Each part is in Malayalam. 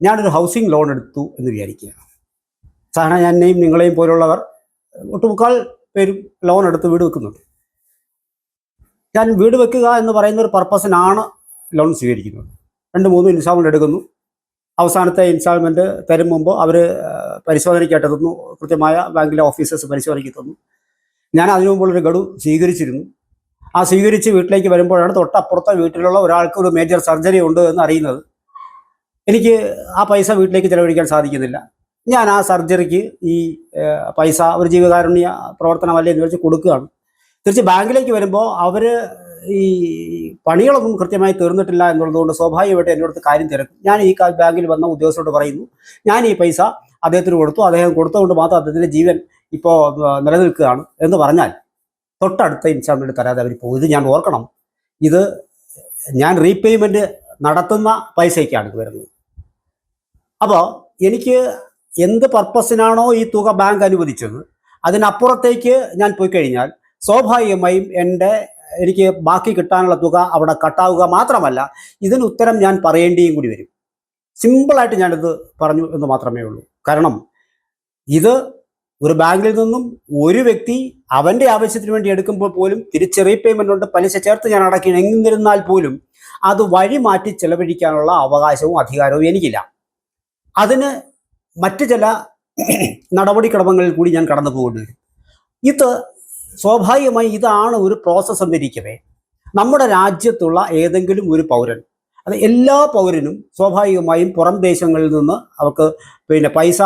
ഞാനൊരു ഹൗസിംഗ് ലോൺ എടുത്തു എന്ന് വിചാരിക്കുക. സാധാരണ എന്നെയും നിങ്ങളെയും പോലുള്ളവർ ഒട്ടുമുക്കാൽ പേരും ലോൺ എടുത്ത് വീട് വെക്കുന്നുണ്ട്. ഞാൻ വീട് വെക്കുക എന്ന് പറയുന്ന ഒരു പർപ്പസിനാണ് ലോൺ സ്വീകരിക്കുന്നത്. 2-3 ഇൻസ്റ്റാൾമെൻറ്റ് എടുക്കുന്നു. അവസാനത്തെ ഇൻസ്റ്റാൾമെൻറ്റ് തരും മുമ്പ് അവർ പരിശോധനയ്ക്കായിട്ട് തന്നു. കൃത്യമായ ബാങ്കിലെ ഓഫീസേഴ്സ് പരിശോധനയ്ക്ക് തന്നു. ഞാൻ അതിനു മുമ്പുള്ളൊരു ഗഡു സ്വീകരിച്ചിരുന്നു. ആ സ്വീകരിച്ച് വീട്ടിലേക്ക് വരുമ്പോഴാണ് തൊട്ടപ്പുറത്തെ വീട്ടിലുള്ള ഒരാൾക്ക് ഒരു മേജർ സർജറി ഉണ്ട് എന്ന് അറിയുന്നത്. എനിക്ക് ആ പൈസ വീട്ടിലേക്ക് ചിലവഴിക്കാൻ സാധിക്കുന്നില്ല. ഞാൻ ആ സർജറിക്ക് ഈ പൈസ ഒരു ജീവകാരുണ്യ പ്രവർത്തനമല്ലേ എന്ന് വെച്ച് കൊടുക്കുകയാണ്. തിരിച്ച് ബാങ്കിലേക്ക് വരുമ്പോൾ അവർ ഈ പണികളൊന്നും കൃത്യമായി തീർന്നിട്ടില്ല എന്നുള്ളതുകൊണ്ട് സ്വാഭാവികമായിട്ട് എൻ്റെ അടുത്ത് കാര്യം തിരക്കും. ഞാൻ ഈ ബാങ്കിൽ വന്ന ഉദ്യോഗസ്ഥരോട് പറയുന്നു, ഞാൻ ഈ പൈസ അദ്ദേഹത്തിന് കൊടുത്തു, അദ്ദേഹം കൊടുത്തുകൊണ്ട് മാത്രം അദ്ദേഹത്തിൻ്റെ ജീവൻ ഇപ്പോൾ നിലനിൽക്കുകയാണ് എന്ന് പറഞ്ഞാൽ തൊട്ടടുത്ത ഇൻസ്റ്റാൾമെൻറ്റ് തരാതെ അവർ പോകും. ഇത് ഞാൻ ഓർക്കണം, ഇത് ഞാൻ റീപേയ്മെൻറ്റ് നടത്തുന്ന പൈസയ്ക്കാണ് ഇത് വരുന്നത്. അപ്പോൾ എനിക്ക് എന്ത് പർപ്പസിനാണോ ഈ തുക ബാങ്ക് അനുവദിച്ചത് അതിനപ്പുറത്തേക്ക് ഞാൻ പോയി കഴിഞ്ഞാൽ സ്വാഭാവികമായും എനിക്ക് ബാക്കി കിട്ടാനുള്ള തുക അവിടെ കട്ടാവുക മാത്രമല്ല, ഇതിന് ഉത്തരം ഞാൻ പറയേണ്ടിയും കൂടി വരും. സിമ്പിളായിട്ട് ഞാനിത് പറഞ്ഞു എന്ന് മാത്രമേ ഉള്ളൂ. കാരണം ഇത് ഒരു ബാങ്കിൽ നിന്നും ഒരു വ്യക്തി അവൻ്റെ ആവശ്യത്തിന് വേണ്ടി എടുക്കുമ്പോൾ പോലും തിരിച്ച് റീപേയ്മെൻ്റ് കൊണ്ട് പലിശ ചേർത്ത് ഞാൻ അടയ്ക്കണം. എന്നിരുന്നാൽ പോലും അത് വഴി മാറ്റി ചെലവഴിക്കാനുള്ള അവകാശവും അധികാരവും എനിക്കില്ല. അതിന് മറ്റ് ചില നടപടിക്രമങ്ങളിൽ കൂടി ഞാൻ കടന്നു പോകേണ്ടി വരും. ഇത് സ്വാഭാവികമായി ഇതാണ് ഒരു പ്രോസസ്സ് എന്നിരിക്കവേ നമ്മുടെ രാജ്യത്തുള്ള ഏതെങ്കിലും ഒരു പൗരൻ, അത് എല്ലാ പൗരനും സ്വാഭാവികമായും പുറം ദേശങ്ങളിൽ നിന്ന് അവർക്ക് പൈസ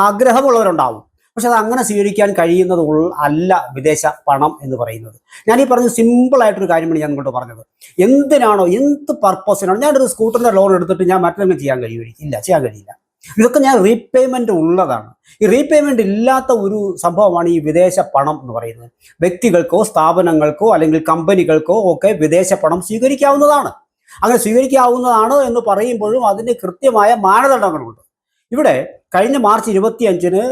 ആഗ്രഹമുള്ളവരുണ്ടാവും. പക്ഷെ അത് അങ്ങനെ സ്വീകരിക്കാൻ കഴിയുന്നത് അല്ല വിദേശ പണം എന്ന് പറയുന്നത്. ഞാനീ പറഞ്ഞ സിമ്പിളായിട്ടൊരു കാര്യമാണ് ഞാൻ ഇങ്ങോട്ട് പറഞ്ഞത്. എന്തിനാണോ, എന്ത് പർപ്പസിനാണോ, ഞാനൊരു സ്കൂട്ടറിൻ്റെ ലോൺ എടുത്തിട്ട് ഞാൻ മറ്റൊന്നും ചെയ്യാൻ കഴിയില്ല. ഇതൊക്കെ ഞാൻ റീപേയ്മെൻറ്റ് ഉള്ളതാണ്. ഈ റീപേയ്മെൻറ്റ് ഇല്ലാത്ത ഒരു സംഭവമാണ് ഈ വിദേശ പണം എന്ന് പറയുന്നത്. വ്യക്തികൾക്കോ സ്ഥാപനങ്ങൾക്കോ അല്ലെങ്കിൽ കമ്പനികൾക്കോ ഒക്കെ വിദേശ പണം സ്വീകരിക്കാവുന്നതാണ്. അങ്ങനെ സ്വീകരിക്കാവുന്നതാണ് എന്ന് പറയുമ്പോഴും അതിന് കൃത്യമായ മാനദണ്ഡങ്ങളുണ്ട്. ഇവിടെ കഴിഞ്ഞ മാർച്ച് 25-ന്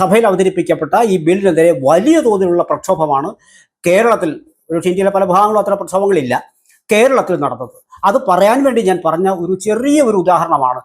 സഭയിൽ അവതരിപ്പിക്കപ്പെട്ട ഈ ബില്ലിനെതിരെ വലിയ തോതിലുള്ള പ്രക്ഷോഭമാണ് കേരളത്തിൽ, ഒരു ഇന്ത്യയിലെ പല ഭാഗങ്ങളും അത്ര പ്രക്ഷോഭങ്ങളില്ല, കേരളത്തിൽ നടന്നത്. അത് പറയാൻ വേണ്ടി ഞാൻ പറഞ്ഞ ഒരു ചെറിയ ഉദാഹരണമാണ്.